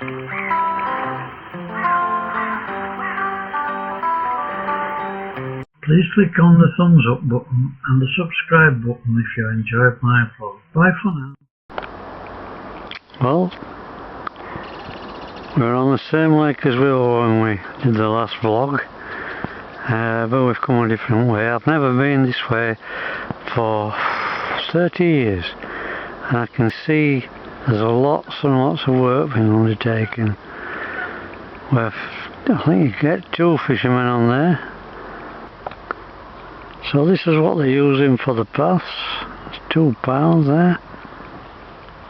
Please click on the thumbs up button and the subscribe button if you enjoyed my vlog. Bye for now. Well, we're on the same lake as we were when we did the last vlog, but we've come a different way. I've never been this way for 30 years, and I can see there's lots and lots of work being undertaken. I think you get 2 fishermen on there. So this is what they're using for the paths. There's 2 piles there.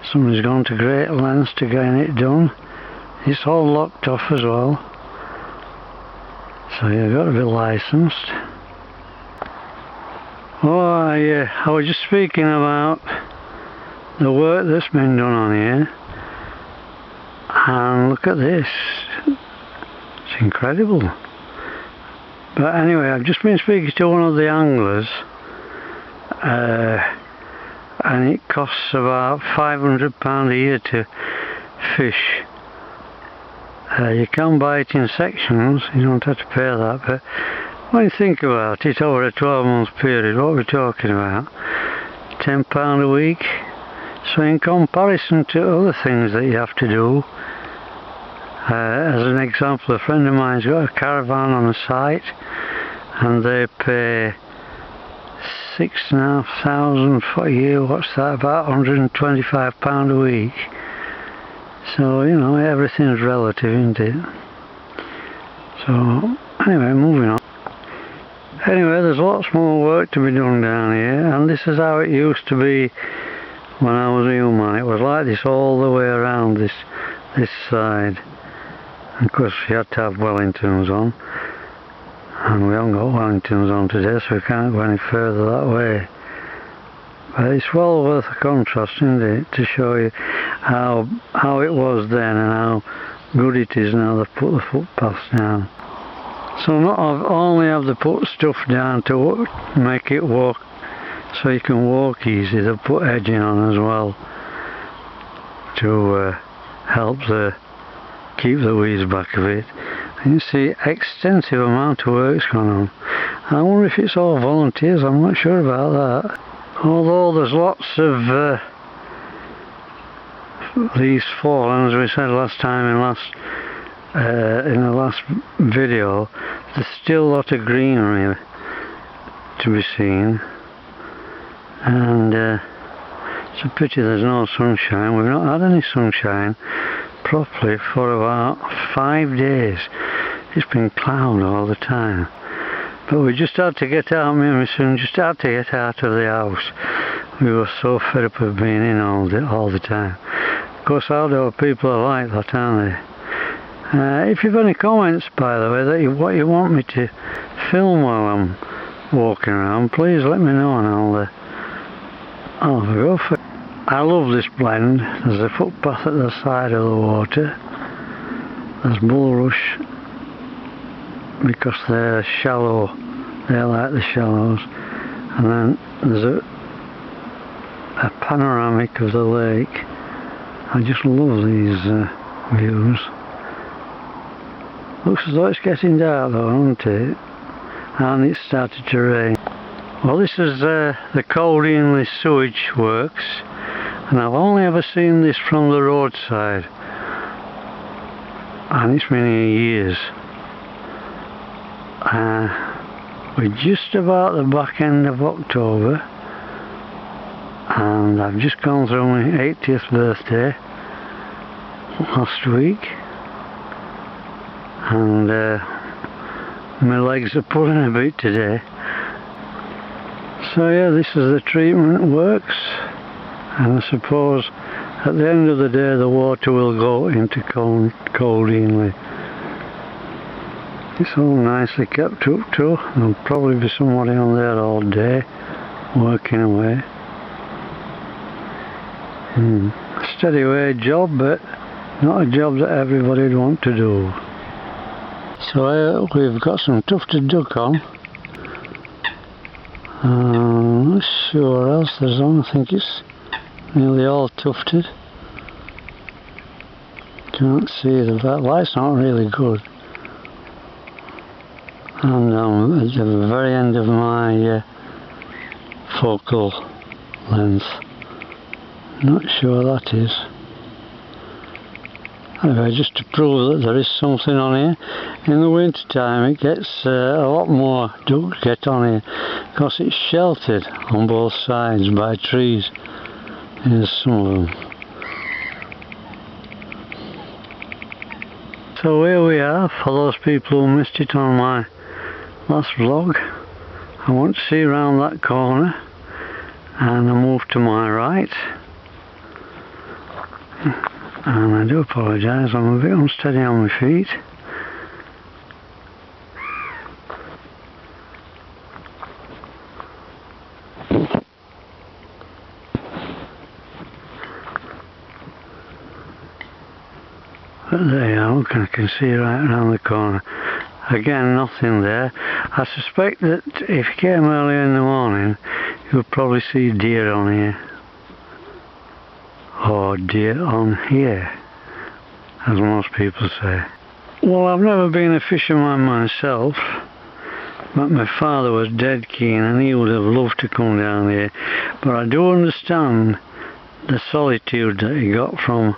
Somebody's gone to great lengths to getting it done. It's all locked off as well, so you've got to be licensed. Oh, I was just speaking about the work that's been done on here, and look at this. It's incredible. But anyway, I've just been speaking to one of the anglers, and it costs about £500 a year to fish. You can buy it in sections, you don't have to pay that, but when you think about it, over a 12-month period, what we're talking about, £10 a week. So in comparison to other things that you have to do, as an example, a friend of mine's got a caravan on the site, and they pay £6,500 for a year. What's that? About £125 a week. So, you know, everything's relative, isn't it? So, anyway, moving on. Anyway, there's lots more work to be done down here, and this is how it used to be when I was a young man. It was like this all the way around this side. And of course, you had to have Wellingtons on, and we haven't got Wellingtons on today, so we can't go any further that way. But it's well worth a contrast, isn't it, to show you how it was then and how good it is now they've put the footpaths down. So not only have they put stuff down to make it walk, so you can walk easy, they've put edging on as well to help keep the weeds back a bit. And you see extensive amount of work's gone on. I wonder if it's all volunteers, I'm not sure about that. Although there's lots of these fallen, as we said last time in the last video, there's still a lot of greenery to be seen, and it's a pity there's no sunshine. We've not had any sunshine properly for about 5 days. It's been cloud all the time. But we just had to get out, me and my son just had to get out of the house. We were so fed up of being in all the time. Of course, outdoor people are like that, aren't they? If you've any comments, by the way, what you want me to film while I'm walking around, please let me know, and I'll go for it. I love this blend. There's a footpath at the side of the water. There's bulrush, because they're shallow, they like the shallows, and then there's a panoramic of the lake. I just love these views. Looks as though it's getting dark though, isn't it? And it's started to rain. Well, this is the Coldingley sewage works, and I've only ever seen this from the roadside, and it's been here years. We're just about the back end of October, and I've just gone through my 80th birthday last week, and my legs are pulling a bit today. So yeah, this is the treatment works, and I suppose at the end of the day the water will go into Coldingley. It's all nicely kept up too. There'll probably be somebody on there all day working away. A steady wage job, but not a job that everybody'd want to do. So we've got some tufted duck on. I'm not sure what else there's on. I think it's nearly all tufted. Can't see the light's not really good. And I'm at the very end of my focal length. Not sure that is. Anyway, just to prove that there is something on here. In the winter time it gets a lot more ducks get on here because it's sheltered on both sides by trees. Here's some of them. So here we are, for those people who missed it on my last vlog. I want to see around that corner and I move to my right. And I do apologise, I'm a bit unsteady on my feet. But there you are, look, I can see right around the corner. Again, nothing there. I suspect that if you came early in the morning, you'll probably see deer on here. Or deer on here, as most people say. Well, I've never been a fisherman myself, but my father was dead keen and he would have loved to come down here. But I do understand the solitude that he got from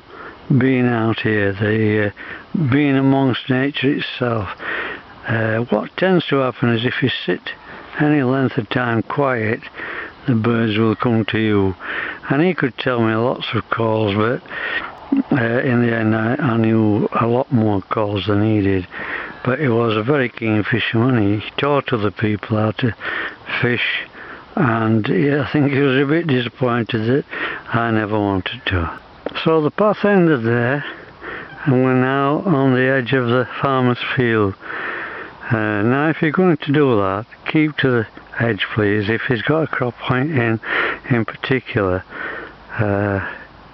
being out here, being amongst nature itself. What tends to happen is if you sit any length of time quiet, the birds will come to you. And he could tell me lots of calls, but in the end I knew a lot more calls than he did. But he was a very keen fisherman. He taught other people how to fish, and I think he was a bit disappointed that I never wanted to. So the path ended there, and we're now on the edge of the farmer's field. Now if you're going to do that, keep to the edge please. If he's got a crop point in particular,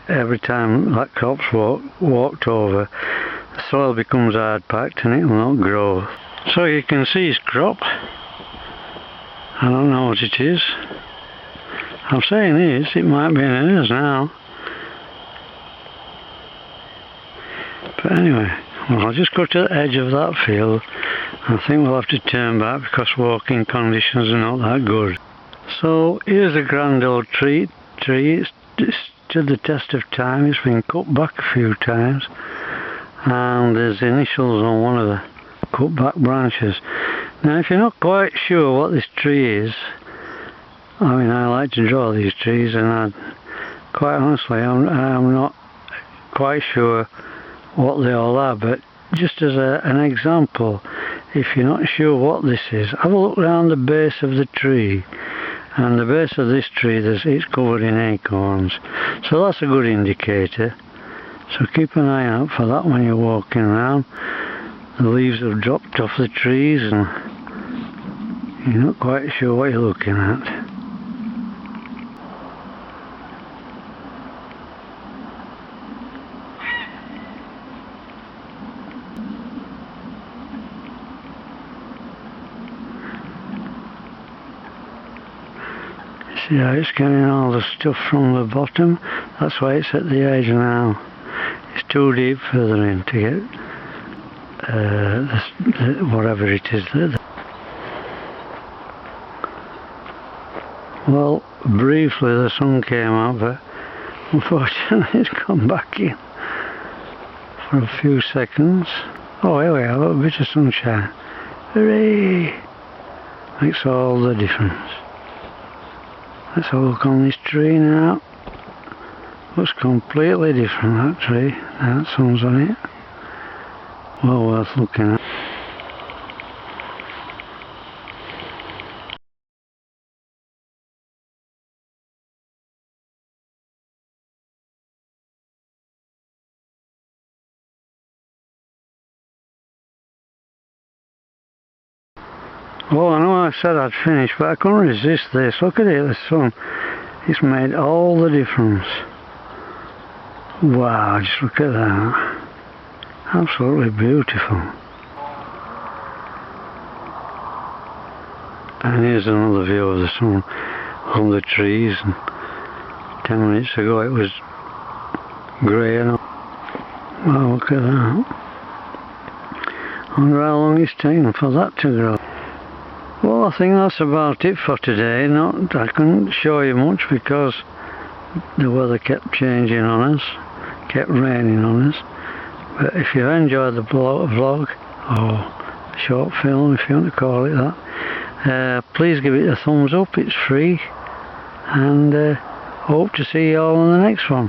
every time that crop's walked over, the soil becomes hard packed and it will not grow. So you can see his crop. I don't know what it is. I'm saying it might be an hers now. But anyway, well, I'll just go to the edge of that field. I think we'll have to turn back because walking conditions are not that good. So here's a grand old tree. It's stood the test of time. It's been cut back a few times, and there's initials on one of the cut back branches. Now if you're not quite sure what this tree is, I mean, I like to draw these trees, and quite honestly I'm not quite sure what they all are, but just as an example, if you're not sure what this is, have a look around the base of the tree, and the base of this tree it's covered in acorns, so that's a good indicator. So keep an eye out for that when you're walking around. The leaves have dropped off the trees and you're not quite sure what you're looking at. See how it's getting all the stuff from the bottom? That's why it's at the edge now. It's too deep further in to get whatever it is. Well, briefly the sun came out, but unfortunately it's come back in for a few seconds. Oh, here we are, a bit of sunshine. Hooray! Makes all the difference. Let's have a look on this tree now. Looks completely different, that tree. Now that sun's on it. Well worth looking at. Oh, I know I said I'd finish, but I couldn't resist this. Look at it, the sun. It's made all the difference. Wow, just look at that. Absolutely beautiful. And here's another view of the sun on the trees. And 10 minutes ago it was grey and Well, look at that. I wonder how long it's taken for that to grow. Well, I think that's about it for today. I couldn't show you much because the weather kept changing on us, kept raining on us. But if you enjoyed the vlog, or short film if you want to call it that, please give it a thumbs up, it's free, and hope to see you all in the next one.